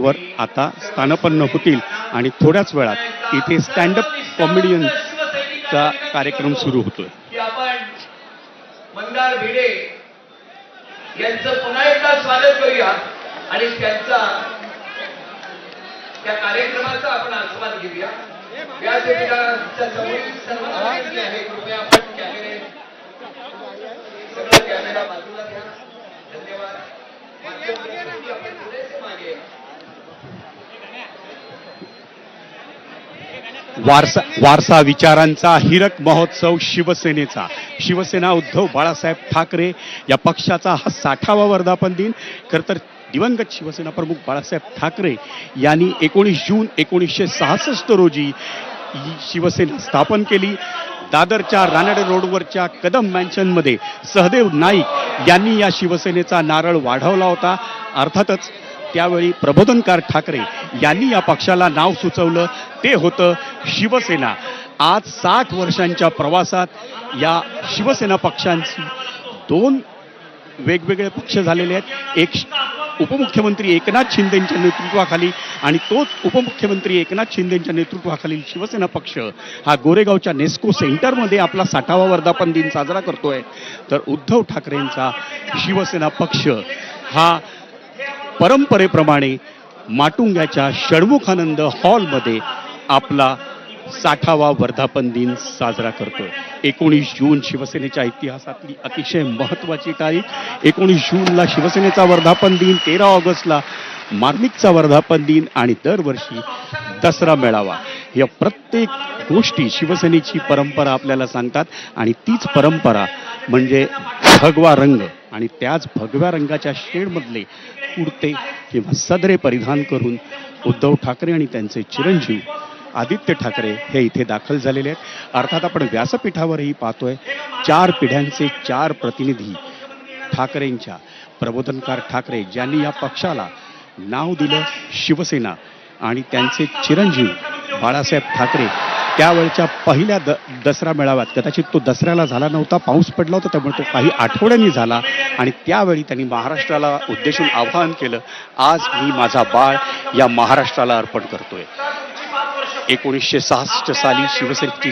वर आता स्थानपन्न होतील आणि थोड्याच वेळात इथे स्टँडअप कॉमेडियनचा कार्यक्रम सुरू होतोय. की आपण मंदार भिडे यांचं पुन्हा एकदा स्वागत करूया आणि त्यांचा त्या कार्यक्रमाचा आपण आस्वाद घेऊया. व्यासपीठाच्या समोर सर्वांना आहे, कृपया आपण कॅमेरे सगळं कॅमेरा बाजूला घ्या. धन्यवाद. माध्यमांसाठी आपण थोडेसे मागे वारसा विचारांचा हिरक महोत्सव शिवसेनेचा. शिवसेना उद्धव बाळासाहेब ठाकरे या पक्षाचा हा 60वा वर्धापन दिन. खरं तर दिवंगत शिवसेना प्रमुख बाळासाहेब ठाकरे यांनी 19 जून 1966 रोजी ही शिवसेना स्थापन केली. दादरच्या रानडे रोडवरच्या कदम मॅन्शनमध्ये सहदेव नाईक यांनी या शिवसेनेचा नारळ वाढवला होता. अर्थातच त्यावेळी प्रबोधनकार ठाकरे यांनी या पक्षाला नाव सुचवलं, ते होतं शिवसेना. आज 60 वर्षांच्या प्रवासात या शिवसेना पक्षांची 2 वेगवेगळे पक्ष झालेले आहेत. एक उपमुख्यमंत्री एकनाथ शिंदेच्या नेतृत्वाखाली आणि तोच उपमुख्यमंत्री एकनाथ शिंदेच्या नेतृत्वाखालील शिवसेना पक्ष हा गोरेगावच्या नेस्को सेंटरमध्ये आपला 60वा वर्धापन दिन साजरा करतोय. तर उद्धव ठाकरेंचा शिवसेना पक्ष हा परंपरेप्रमाणे माटुंग्याच्या षण्मुखानंद हॉलमध्ये आपला 60वा वर्धापन दिन साजरा करतोय. 19 जून शिवसेनेच्या इतिहासातली अतिशय महत्त्वाची तारीख. 19 जूनला शिवसेनेचा वर्धापन दिन, 13 ऑगस्टला मार्मिकचा वर्धापन दिन आणि दरवर्षी दसरा मेळावा. या प्रत्येक गोष्टी शिवसेनेची परंपरा आपल्याला सांगतात आणि तीच परंपरा म्हणजे भगवा रंग. आणि त्याच भगव्या रंगाच्या शेडमधले कुर्ते किंवा सदरे परिधान करून उद्धव ठाकरे आणि त्यांचे चिरंजीव आदित्य ठाकरे हे इथे दाखल झालेले आहेत. अर्थात आपण व्यासपीठावरही पाहतोय 4 पिढ्यांचे 4 प्रतिनिधी ठाकरेंच्या. प्रबोधनकार ठाकरे ज्यांनी या पक्षाला नाव दिलं शिवसेना आणि त्यांचे चिरंजीव बाळासाहेब ठाकरे त्यावेळच्या पहिल्या दसरा मेळाव्यात, कदाचित तो दसऱ्याला झाला नव्हता, पाऊस पडला होता, त्यामुळे तो काही आठवड्यांनी झाला आणि त्यावेळी त्यांनी महाराष्ट्राला उद्देशून आवाहन केलं, आज मी माझा बाळ या महाराष्ट्राला अर्पण करतोय. 1966 साली शिवसेनेची